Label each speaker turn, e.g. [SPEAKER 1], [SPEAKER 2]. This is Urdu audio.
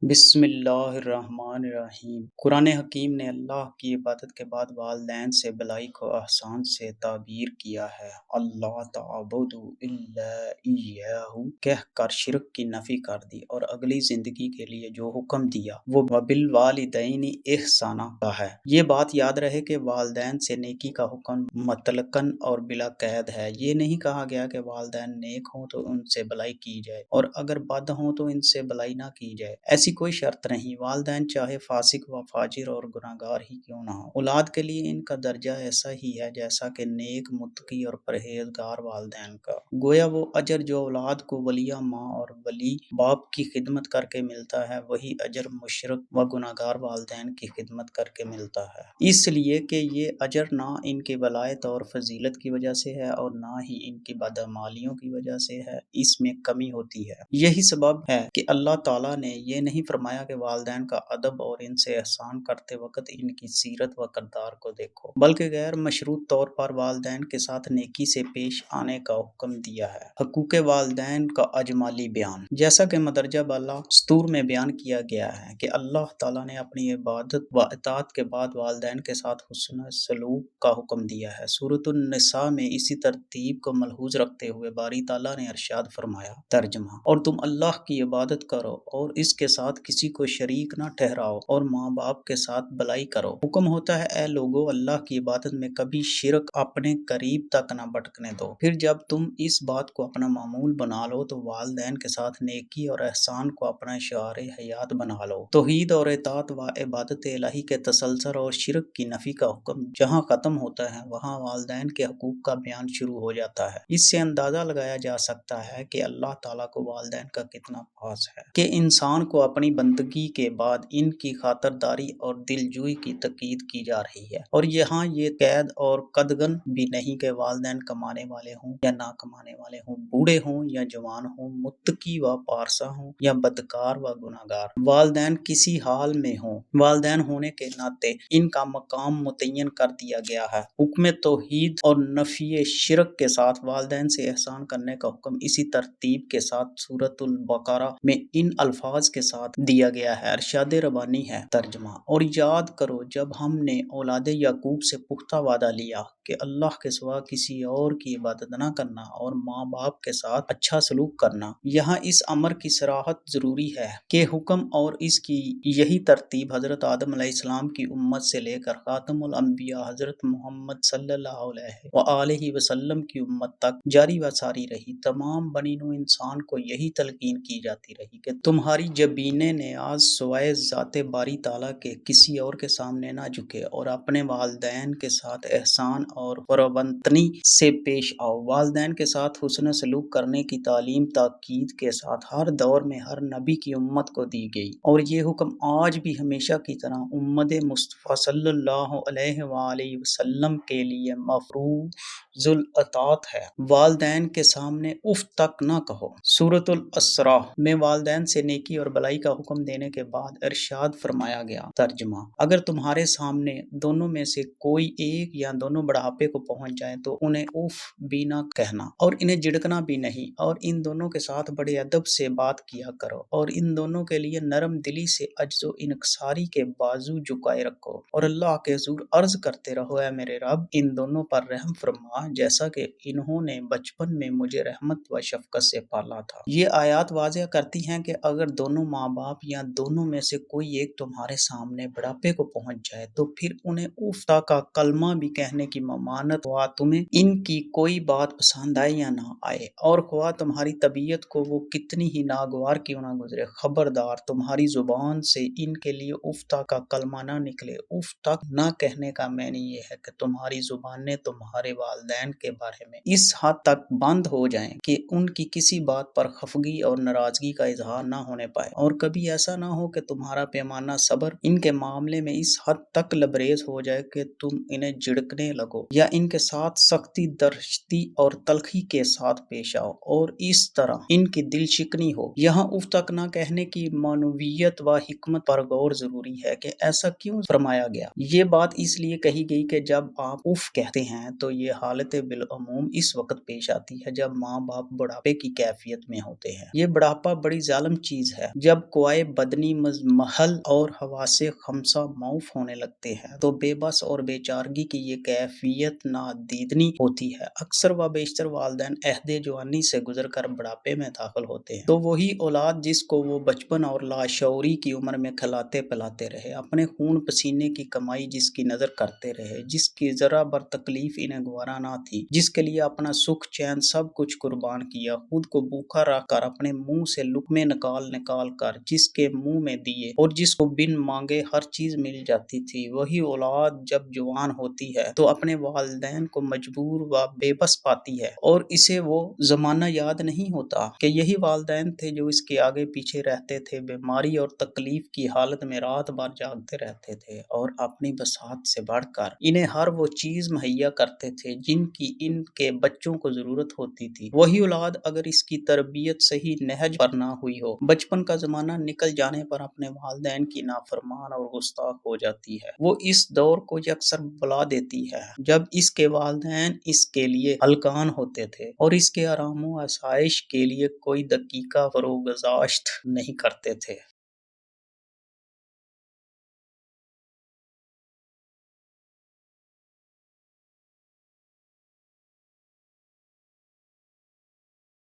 [SPEAKER 1] بسم اللہ الرحمن الرحیم۔ قرآن حکیم نے اللہ کی عبادت کے بعد والدین سے بلائی کو احسان سے تعبیر کیا ہے۔ اللہ تعبدوا الا ایہ کہہ کر شرک کی نفی کر دی اور اگلی زندگی کے لیے جو حکم دیا وہ وبالوالدین احسانا کا ہے۔ یہ بات یاد رہے کہ والدین سے نیکی کا حکم مطلقاً اور بلا قید ہے۔ یہ نہیں کہا گیا کہ والدین نیک ہوں تو ان سے بلائی کی جائے اور اگر بد ہوں تو ان سے بلائی نہ کی جائے، ایسی کوئی شرط نہیں۔ والدین چاہے فاسق و فاجر اور گناہگار ہی کیوں نہ ہو، اولاد کے لیے ان کا درجہ ایسا ہی ہے جیسا کہ نیک، متقی اور پرہیزگار والدین کا۔ گویا وہ اجر جو اولاد کو ولیہ ماں اور ولی باپ کی خدمت کر کے ملتا ہے، وہی اجر مشرک و گناہگار والدین کی خدمت کر کے ملتا ہے، اس لیے کہ یہ اجر نہ ان کی ولایت اور فضیلت کی وجہ سے ہے اور نہ ہی ان کی بدعمالیوں کی وجہ سے ہے، اس میں کمی ہوتی ہے۔ یہی سبب ہے کہ اللہ تعالیٰ نے یہ نہیں فرمایا کہ والدین کا ادب اور ان سے احسان کرتے وقت ان کی سیرت و کردار کو دیکھو، بلکہ غیر مشروط طور پر والدین کے ساتھ نیکی سے پیش آنے کا حکم دیا ہے۔ حقوق والدین کا اجمالی بیان، جیسا کہ مدرجہ بالا سطور میں بیان کیا گیا ہے کہ اللہ تعالیٰ نے اپنی عبادت و اطاعت کے بعد والدین کے ساتھ حسن سلوک کا حکم دیا ہے۔ سورۃ النساء میں اسی ترتیب کو ملحوظ رکھتے ہوئے باری تعالیٰ نے ارشاد فرمایا، ترجمہ: اور تم اللہ کی عبادت کرو اور اس کے ساتھ کسی کو شریک نہ ٹھہراؤ اور ماں باپ کے ساتھ بلائی کرو۔ حکم ہوتا ہے اے لوگو، اللہ کی عبادت میں کبھی شرک اپنے قریب تک نہ بٹکنے دو۔ پھر جب تم اس بات کو اپنا معمول بنا لو تو والدین کے ساتھ نیکی اور احسان کو اپنا شعار حیات بنا لو۔ توحید اور اطاعت و عبادت الہی کے تسلسل اور شرک کی نفی کا حکم جہاں ختم ہوتا ہے وہاں والدین کے حقوق کا بیان شروع ہو جاتا ہے۔ اس سے اندازہ لگایا جا سکتا ہے کہ اللہ تعالیٰ کو والدین کا کتنا پاس ہے کہ انسان کو اپنی بندگی کے بعد ان کی خاطرداری اور دلجوئی کی تاکید کی جا رہی ہے، اور یہاں یہ قید اور قدغن بھی نہیں کہ والدین کمانے والے ہوں یا نہ کمانے والے ہوں، بوڑھے ہوں یا جوان ہوں، متقی و پارسا ہوں یا بدکار و گناہگار، والدین کسی حال میں ہوں، والدین ہونے کے ناطے ان کا مقام متعین کر دیا گیا ہے۔ حکم توحید اور نفی شرک کے ساتھ والدین سے احسان کرنے کا حکم اسی ترتیب کے ساتھ سورۃ البقرہ میں ان الفاظ کے ساتھ دیا گیا ہے۔ ارشاد ربانی ہے، ترجمہ: اور یاد کرو جب ہم نے اولاد یعقوب سے پختہ وعدہ لیا کہ اللہ کے سوا کسی اور کی عبادت نہ کرنا اور ماں باپ کے ساتھ اچھا سلوک کرنا۔ یہاں اس امر کی صراحت ضروری ہے کہ حکم اور اس کی یہی ترتیب حضرت آدم علیہ السلام کی امت سے لے کر خاتم الانبیاء حضرت محمد صلی اللہ علیہ وآلہ وسلم کی امت تک جاری و ساری رہی۔ تمام بنی نوع انسان کو یہی تلقین کی جاتی رہی کہ تمہاری جبین نیاز سوائے ذات باری تعالیٰ کے کسی اور کے سامنے نہ جھکے اور اپنے والدین کے ساتھ احسان اور قربتنی سے پیش آؤ۔ والدین کے ساتھ حسن سلوک کرنے کی تعلیم تاکید کے ساتھ ہر دور میں ہر نبی کی امت کو دی گئی، اور یہ حکم آج بھی ہمیشہ کی طرح امت مصطفیٰ صلی اللہ علیہ وآلہ وسلم کے لیے مفروض الاطاعت ہے۔ والدین کے سامنے اف تک نہ کہو۔ سورۃ الاسراء میں والدین سے نیکی اور بلائی کا حکم دینے کے بعد ارشاد فرمایا گیا، ترجمہ: اگر تمہارے سامنے دونوں میں سے کوئی ایک یا دونوں بڑھاپے کو پہنچ جائیں تو انہیں اف بھی نہ کہنا اور انہیں جھڑکنا بھی نہیں، اور ان دونوں کے ساتھ بڑے ادب سے بات کیا کرو اور ان دونوں کے لیے نرم دلی سے عجز و انکساری کے بازو جھکائے رکھو اور اللہ کے حضور عرض کرتے رہو، اے میرے رب ان دونوں پر رحم فرما جیسا کہ انہوں نے بچپن میں مجھے رحمت و شفقت سے پالا تھا۔ یہ آیات واضح کرتی ہیں کہ اگر دونوں ماں باپ یا دونوں میں سے کوئی ایک تمہارے سامنے بڑھاپے کو پہنچ جائے تو پھر انہیں اف کا کلمہ بھی کہنے کی ممانعت، خواہ تمہیں ان کی کوئی بات پسند آئے یا نہ آئے اور خواہ تمہاری طبیعت کو وہ کتنی ہی ناگوار کیوں نہ گزرے، خبردار تمہاری زبان سے ان کے لیے اف کا کلمہ نہ نکلے۔ اف تک نہ کہنے کا معنی یہ ہے کہ تمہاری زبانیں تمہارے والدین کے بارے میں اس حد تک بند ہو جائیں کہ ان کی کسی بات پر خفگی اور ناراضگی کا اظہار نہ ہونے پائے، اور کبھی ایسا نہ ہو کہ تمہارا پیمانہ صبر ان کے معاملے میں اس حد تک لبریز ہو جائے کہ تم انہیں جھڑکنے لگو یا ان کے ساتھ سختی، درشتی اور تلخی کے ساتھ پیش آؤ اور اس طرح ان کی دل شکنی ہو۔ یہاں اف تک نہ کہنے کی معنویت و حکمت پر غور ضروری ہے کہ ایسا کیوں فرمایا گیا۔ یہ بات اس لیے کہی گئی کہ جب آپ اف کہتے ہیں تو یہ حالت بالعموم اس وقت پیش آتی ہے جب ماں باپ بڑھاپے کی کیفیت میں ہوتے ہیں۔ یہ بڑھاپا بڑی ظالم چیز ہے۔ جب قوائے بدنی مزمحل اور حواس خمسہ معاف ہونے لگتے ہیں تو بے بس اور بے چارگی کی یہ کیفیت نادیدنی ہوتی ہے۔ اکثر و بیشتر والدین عہد جوانی سے گزر کر بڑھاپے میں داخل ہوتے ہیں تو وہی اولاد جس کو وہ بچپن اور لاشعوری کی عمر میں کھلاتے پلاتے رہے، اپنے خون پسینے کی کمائی جس کی نظر کرتے رہے، جس کی ذرا بر تکلیف انہیں گوارا نہ تھی، جس کے لیے اپنا سکھ چین سب کچھ قربان کیا، خود کو بھوکا رکھ کر اپنے منہ سے لقمے نکال نکال کر جس کے منہ میں دیے اور جس کو بن مانگے ہر چیز مل جاتی تھی، وہی اولاد جب جوان ہوتی ہے تو اپنے والدین کو مجبور و بے بس پاتی ہے اور اسے وہ زمانہ یاد نہیں ہوتا کہ یہی والدین تھے جو اس کے آگے پیچھے رہتے تھے، بیماری اور تکلیف کی حالت میں رات بھر جاگتے رہتے تھے اور اپنی بساط سے بڑھ کر انہیں ہر وہ چیز مہیا کرتے تھے جن کی ان کے بچوں کو ضرورت ہوتی تھی۔ وہی اولاد اگر اس کی تربیت صحیح نہج پر نہ ہوئی ہو، بچپن کا زمانہ نکل جانے پر اپنے والدین کی نافرمان اور گستاخ ہو جاتی ہے، وہ اس دور کو یکسر بلا دیتی ہے جب اس کے والدین اس کے لیے ہلکان ہوتے تھے اور اس کے آرام و آسائش کے لیے کوئی دقیقہ فروگزاشت نہیں کرتے تھے۔